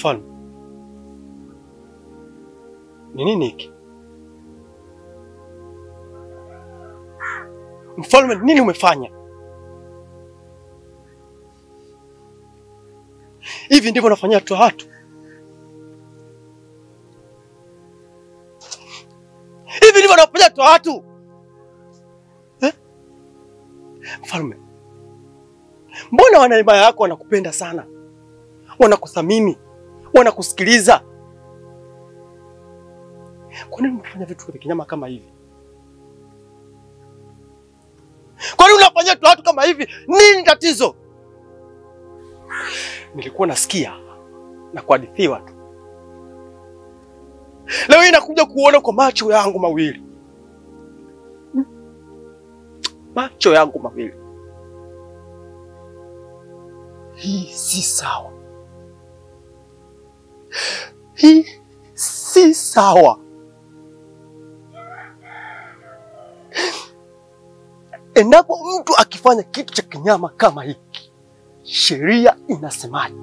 Mfalme, ni nini hiki? Mfalme, nini umefanya? Hivi ndivyo unafanyia watu? Hivi ndivyo unafanyia watu? Mfalme, mbona wanaima yako wanakupenda sana? Wanakuthamini, wanakusikiliza. Kwa nini unafanya vitu vya kinyama kama hivi? Kwa nini unafanya watu kama hivi? Nini tatizo? Nilikuwa nasikia na kuhadithiwa tu. Leo hii nakuja kuona kwa macho yangu mawili. Macho yangu mawili. Hii si sawa. Hii si sawa. Endapo mtu akifanya kitu cha kinyama kama hiki, sheria inasemaje?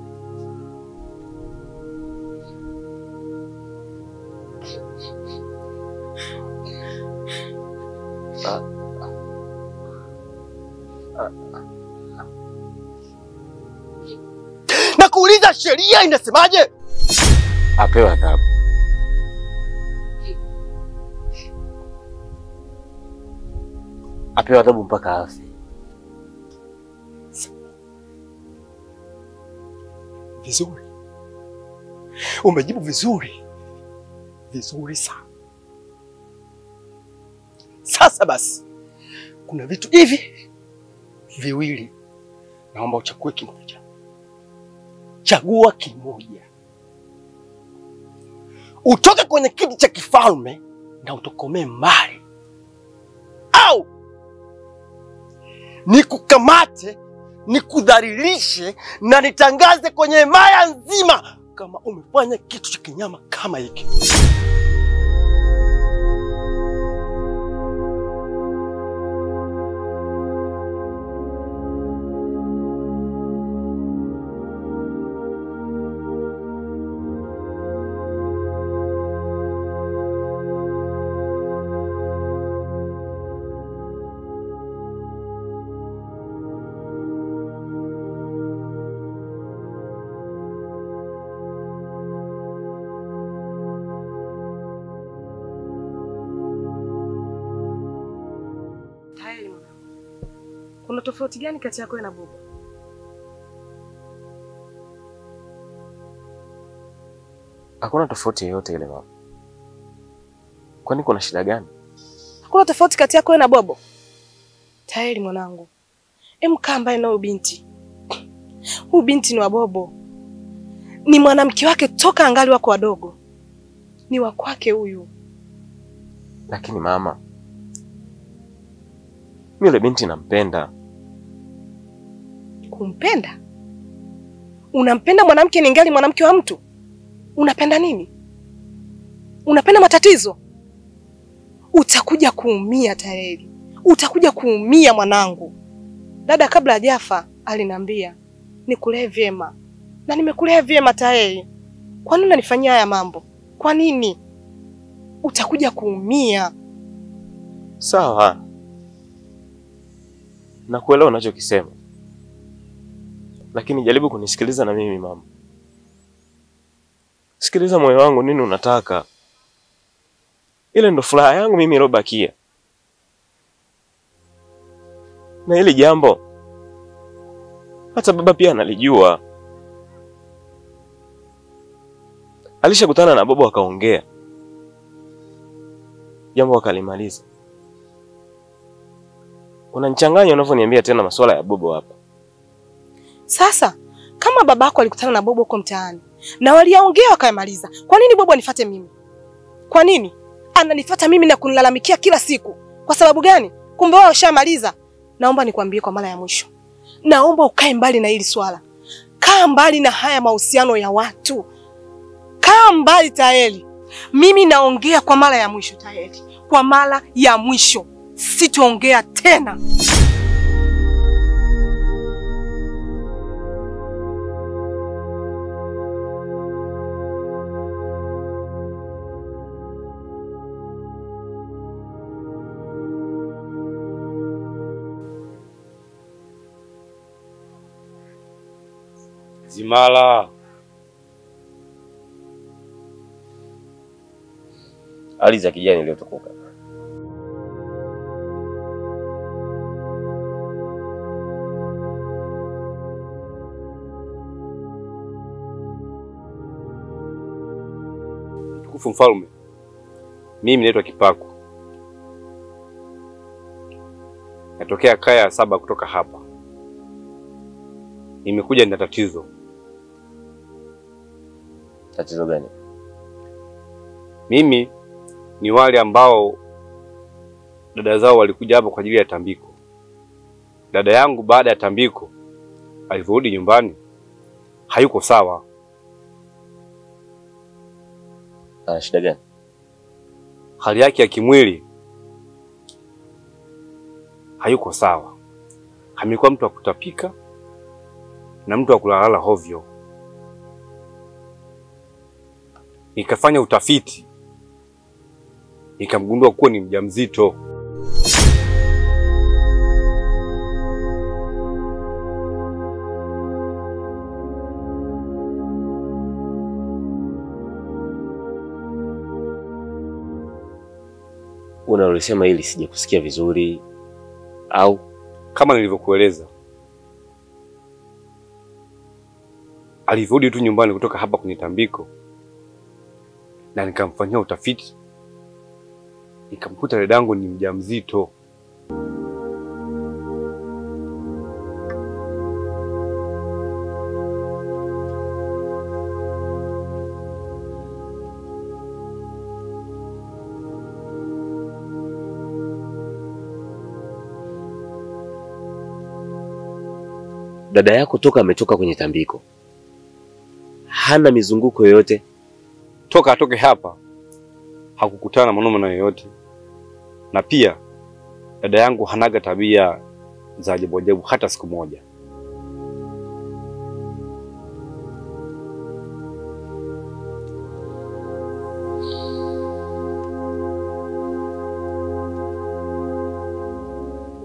Nakuuliza, sheria inasemaje? Apewe adhabu. Apewe adhabu mpaka afe. Vizuri. Umejibu vizuri. Vizuri sana. Sasa basi, kuna vitu hivi viwili. Naomba uchague kimoja. Chagua kimoja. Utoke kwenye kiti cha kifalme na utokomee mbali. Au nikukamate, nikudhalilishe na nitangaze kwenye himaya nzima kama umefanya kitu cha kinyama kama hiki. Kuna tofauti gani kati yako na Bobo? Hakuna tofauti yoyote ile mama. Kwani kuna shida gani? Hakuna tofauti kati yako na Bobo. Taheli mwanangu. Kaa mbali na huyu binti. Huyu binti ni wa Bobo. Ni mwanamke wake toka angali wako wadogo. Ni wa kwake huyu. Lakini mama, mimi yule binti nampenda. Kumpenda? Unampenda mwanamke ningali mwanamke wa mtu? Unapenda nini? Unapenda matatizo? Utakuja kuumia Taheli. Utakuja kuumia mwanangu. Dada kabla hajafa aliniambia nikulee vyema. Na nimekulea vyema Taheli. Kwa nini unanifanyia haya mambo? Kwa nini? Utakuja kuumia. Sawa. Nakuelewa unachokisema. Lakini jaribu kunisikiliza na mimi mama. Sikiliza moyo wangu, nini unataka? Ile ndo furaha yangu mimi ilobakia. Na hili jambo hata baba pia analijua. Alishakutana na Bobo akaongea. Jambo akalimaliza. Unanichanganya unavyoniambia tena masuala ya Bobo hapa. Sasa kama babako alikutana na Bobo huko mtaani na waliongea wakamaliza, kwa nini Bobo anifuate mimi? Kwa nini ananifuata mimi na kunilalamikia kila siku? Kwa sababu gani? Kumbe wao washamaliza. Naomba nikwambie kwa mara ya mwisho. Naomba ukae mbali na hili swala. Kaa mbali na haya mahusiano ya watu. Kaa mbali Taheli. Mimi naongea kwa mara ya mwisho Taheli. Kwa mara ya mwisho. Sitaongea tena. Zimala. Hali za kijani iliyotukuka. Mtukufu mfalme, mimi naitwa Kipaku. Natokea kaya 7 kutoka hapa. Nimekuja na tatizo. Tatizo gani? Mimi ni wale ambao dada zao walikuja hapa kwa ajili ya tambiko. Dada yangu baada ya tambiko alivyorudi nyumbani hayuko sawa. Ana shida gani? Hali yake ya kimwili hayuko sawa. Amekuwa mtu wa kutapika na mtu wa kulalala hovyo. Nikafanya utafiti, nikamgundua kuwa ni mjamzito. Unalolisema hili sije kusikia vizuri au kama nilivyokueleza. Alivyorudi tu nyumbani kutoka hapa kwenye tambiko na nikamfanyia utafiti, nikamkuta dadangu ni mjamzito. dada yako toka ametoka kwenye tambiko hana mizunguko yoyote? Toka atoke hapa hakukutana na mwanaume yoyote. Na pia dada yangu hanaga tabia za ajabu ajabu hata siku moja.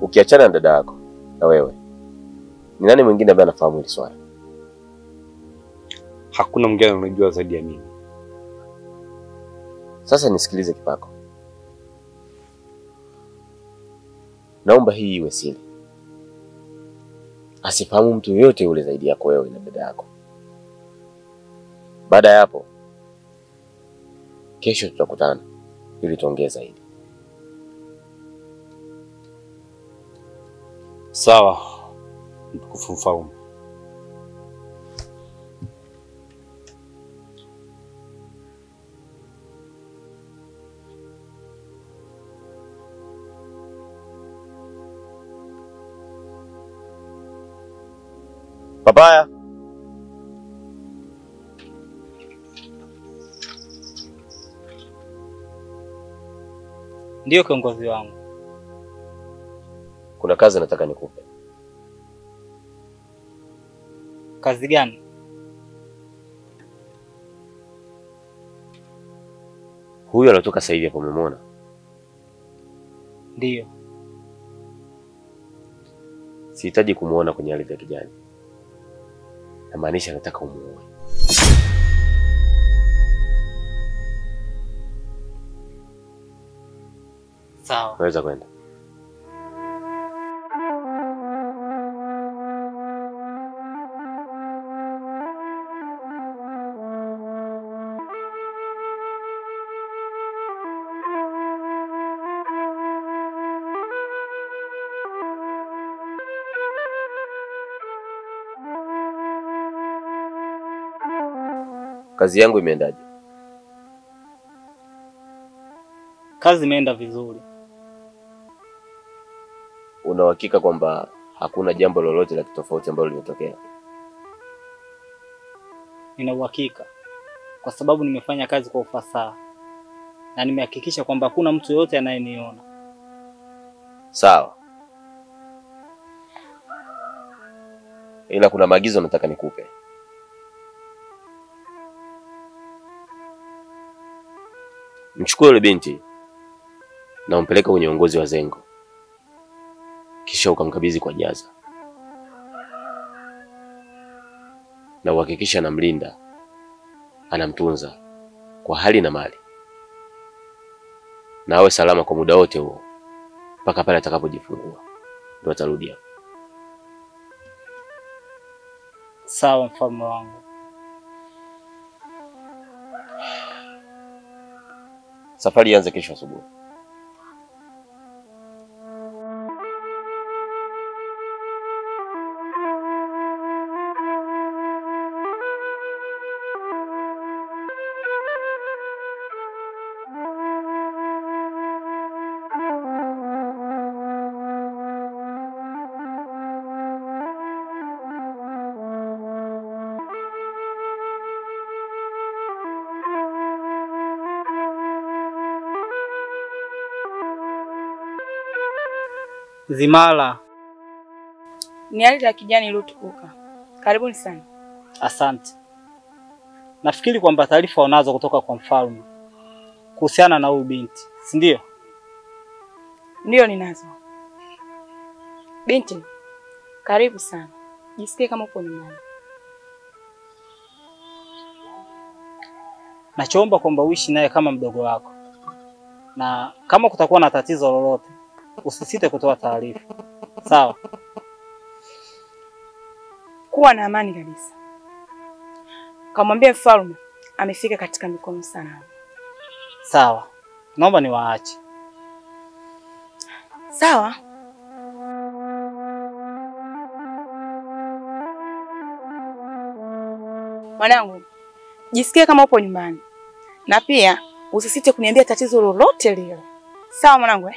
Ukiachana na dada yako na wewe, ni nani mwingine ambaye anafahamu hili swala? Hakuna mwingine anajua zaidi ya mimi. Sasa nisikilize Kipako. Naomba hii iwe siri. Asifahamu mtu yote yule zaidi yako wewe na dada yako. Baada ya hapo, kesho tutakutana ili tuongee zaidi. Sawa, mtukufu mfalme. Papaya. Ndiyo kiongozi wangu. Kuna kazi nataka nikupe. Kazi gani? Huyu anatoka sasa hivi hapo, umemwona? Ndiyo. Sihitaji kumuona kwenye ardhi ya kijani. Namaanisha nataka umuue. Sawa. Naweza kwenda. Kazi yangu imeendaje? Kazi imeenda vizuri. Una uhakika kwamba hakuna jambo lolote la kitofauti ambalo limetokea? Nina uhakika kwa sababu nimefanya kazi kwa ufasaha na nimehakikisha kwamba hakuna mtu yote anayeniona. Sawa. Ila kuna maagizo nataka nikupe. Mchukue yule binti na umpeleke kwenye uongozi wa Zengo. Kisha ukamkabidhi kwa Jaza. na uhakikisha anamlinda, anamtunza kwa hali na mali, na awe salama kwa muda wote huo mpaka pale atakapojifungua, ndio atarudi hapa. Sawa mfalme wangu. Safari ianze kesho asubuhi. Zimala. Ni hali ya kijani iliyotukuka. Karibuni sana. Asante. Nafikiri kwamba taarifa unazo kutoka kwa mfalme kuhusiana na huyu binti, si ndio? Ndio ninazo. Binti, karibu sana. Jisikie kama upo nyumbani. Nachoomba kwamba uishi naye kama mdogo wako. Na kama kutakuwa na tatizo lolote, usisite kutoa taarifa. Sawa? Kuwa na amani kabisa. Kamwambie mfalme amefika katika mikono salama. Sawa. Naomba niwaache. Sawa. Mwanangu, jisikie kama upo nyumbani. Na pia usisite kuniambia tatizo lolote lile. Sawa mwanangu eh?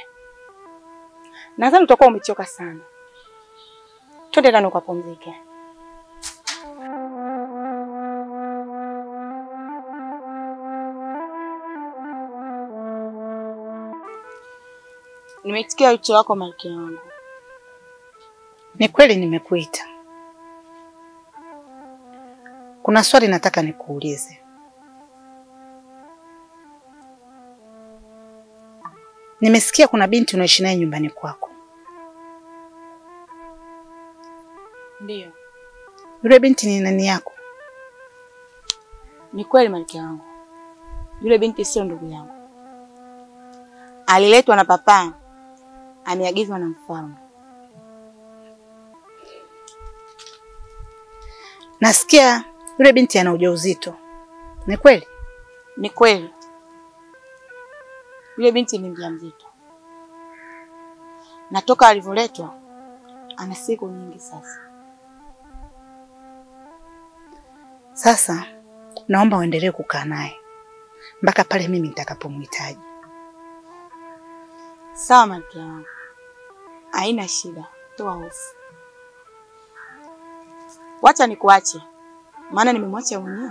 Nadhani utakuwa umechoka sana. Twende ndani ukapumzike. Nimesikia wito wako malkia wangu. Ni kweli nimekuita. Kuna swali nataka nikuulize. Nimesikia kuna binti unaishi naye nyumbani kwako. Ndiyo. Yule binti ni nani yako? Ni kweli malkia wangu. Yule binti sio ndugu yangu. Aliletwa na papa. Ameagizwa na mfalme. Nasikia yule binti ana ujauzito. Ni kweli? Ni kweli. Yule binti ni mjamzito. Na toka alivyoletwa ana siku nyingi sasa. Sasa naomba uendelee kukaa naye mpaka pale mimi nitakapomhitaji. Sawa malkia wangu. Haina shida. Toa hofu. Wacha nikuache. Maana nimemwacha mwenyewe.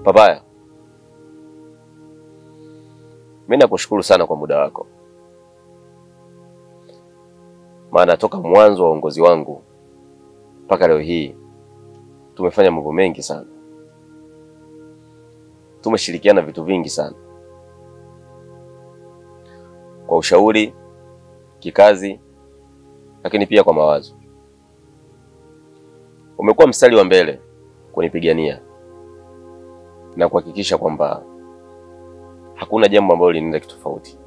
Papaya, mimi nakushukuru sana kwa muda wako. Maana toka mwanzo wa uongozi wangu mpaka leo hii tumefanya mambo mengi sana. Tumeshirikiana vitu vingi sana. Kwa ushauri, kikazi, lakini pia kwa mawazo. Umekuwa mstari wa mbele kunipigania na kuhakikisha kwamba hakuna jambo ambalo linaenda kitofauti.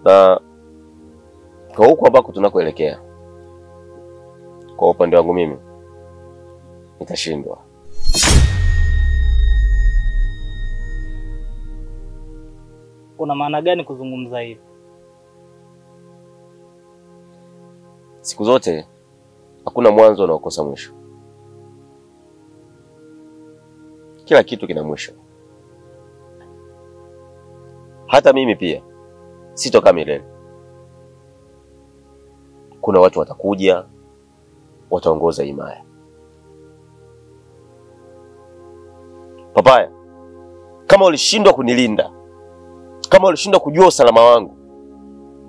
Na kwa huko ambako tunakoelekea, kwa upande wangu mimi nitashindwa. Una maana gani kuzungumza hivi? Siku zote hakuna mwanzo unaokosa mwisho. Kila kitu kina mwisho. Hata mimi pia sitokaa milele. Kuna watu watakuja, wataongoza himaya. Papaya, kama ulishindwa kunilinda, kama ulishindwa kujua usalama wangu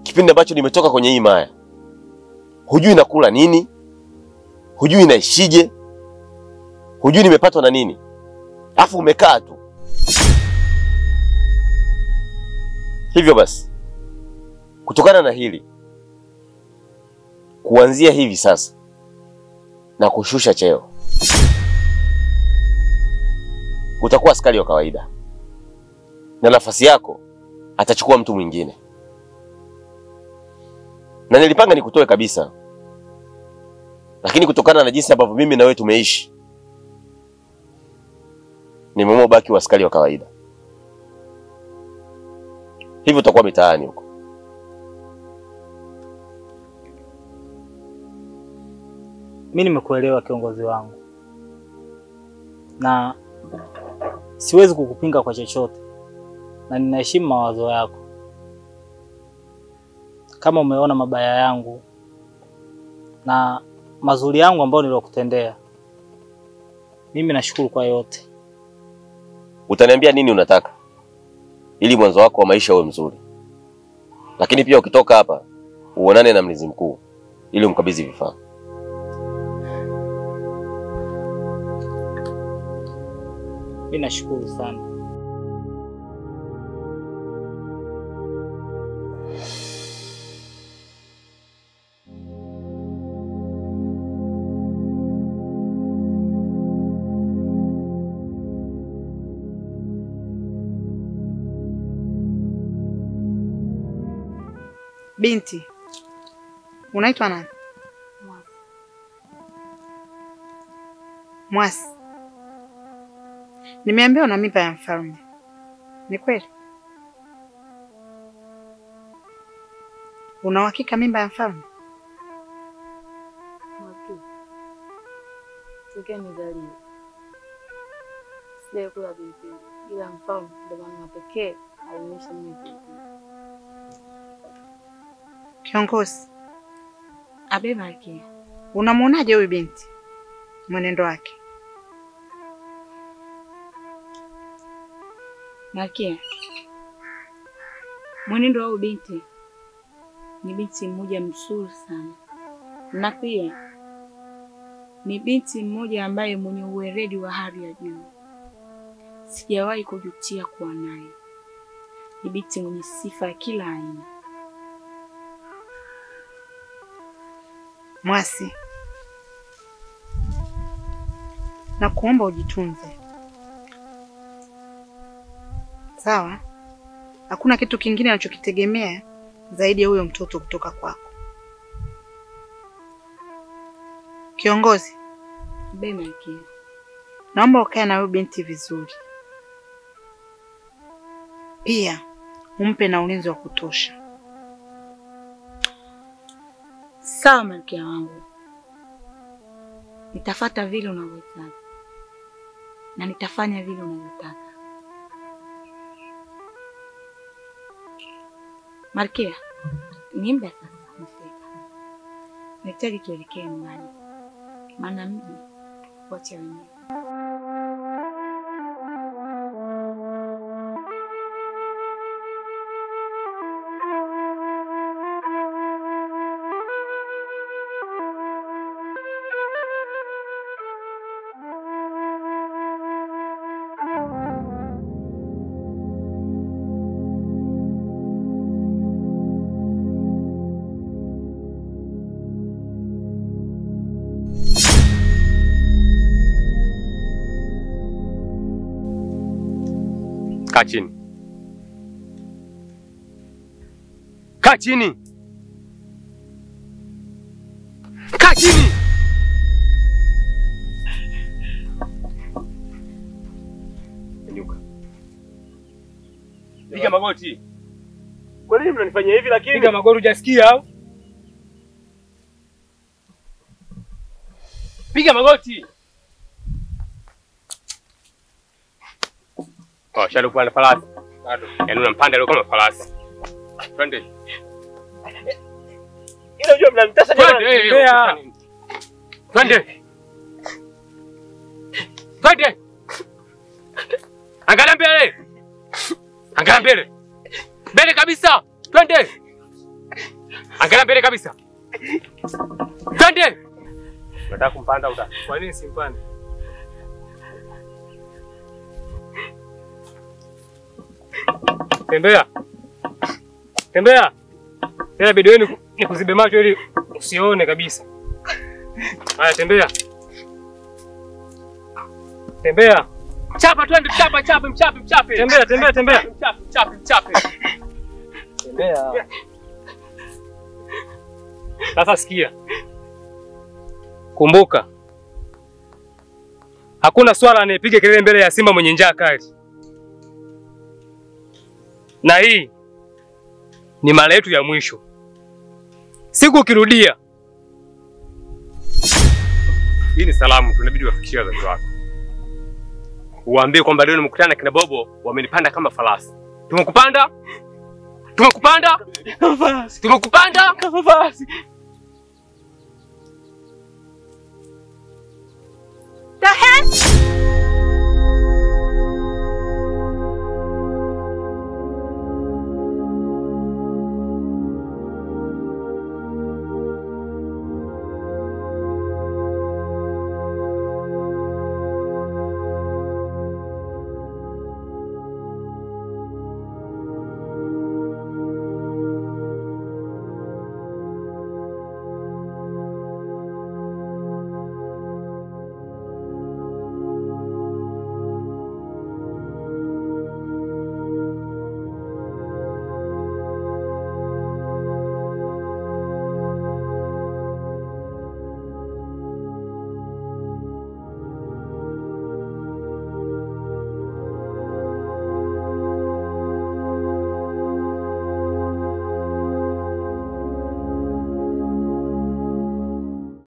kipindi ambacho nimetoka kwenye himaya, hujui nakula nini, hujui naishije, hujui nimepatwa na nini, afu umekaa tu Hivyo basi, kutokana na hili, kuanzia hivi sasa na kushusha cheo, utakuwa askari wa kawaida na nafasi yako atachukua mtu mwingine. Na nilipanga nikutoe kabisa, lakini kutokana na jinsi ambavyo mimi na wewe tumeishi, nimeamua ubaki wa askari wa kawaida. Hivyo utakuwa mitaani huko. Mimi nimekuelewa kiongozi wangu, na siwezi kukupinga kwa chochote, na ninaheshimu mawazo yako. Kama umeona mabaya yangu na mazuri yangu ambayo nilokutendea, mimi nashukuru kwa yote. Utaniambia nini unataka ili mwanzo wako wa maisha uwe mzuri. Lakini pia ukitoka hapa uonane na mlinzi mkuu ili umkabidhi vifaa. Mimi nashukuru sana. Binti, unaitwa nani? Mwasi. Nimeambiwa na mimba ya mfalme. Ni kweli? Una uhakika mimba ya mfalme? Tokea nizaliwe sija kula pilipili, ila mfalme ndo mama pekee alinisha mimi pilipili. Kiongozi, Abe Malkia, unamuonaje huyu binti? Mwenendo wake? Malkia, mwenendo wa huyu binti ni binti mmoja mzuri sana, na pia ni binti mmoja ambaye mwenye uweredi wa hali ya juu. Sijawahi kujutia kuwa naye. Ni binti mwenye sifa ya kila aina. Mwasi, na kuomba ujitunze. Sawa? Hakuna kitu kingine anachokitegemea zaidi ya huyo mtoto kutoka kwako. Kiongozi, Abe Malkia, naomba ukae na huyo binti vizuri. Pia umpe na ulinzi wa kutosha. sawa Malkia wangu. Nitafuata vile unavyotaka. Na nitafanya vile unavyotaka. Malkia, ni muda sasa umefika. Nahitaji tuelekee nyumbani. Maana mji wacha wenyewe. Kaa chini. Kaa chini. Kaa chini. Nyuka. Piga magoti. Kwa nini mnanifanyia hivi lakini? Piga magoti, hujasikia au? Piga magoti. Oh, shalo kwa farasi. Yaani unampanda leo kama farasi. Twende. Ile unajua mnamtasa jamani. Twende. Twende. Angalia mbele. Angalia mbele. Mbele kabisa. Twende. Angalia mbele kabisa. Twende. Nataka kumpanda uta. Kwa nini simpande? Tembea. Tembea. Tena bidii wewe ni kuzibe macho ili usione kabisa. Haya, tembea. Tembea. Chapa twende, mchape. Tembea. Mchape. Tembea. Sasa sikia. Kumbuka. Hakuna swala anayepiga kelele mbele ya simba mwenye njaa kali. Na hii ni mara yetu ya mwisho. Siku ukirudia, hii ni salamu tunabidi wafikishie wazazi wako. Uwaambie kwamba leo nimekutana na kina Bobo, wamenipanda kama farasi. Tumekupanda kama farasi.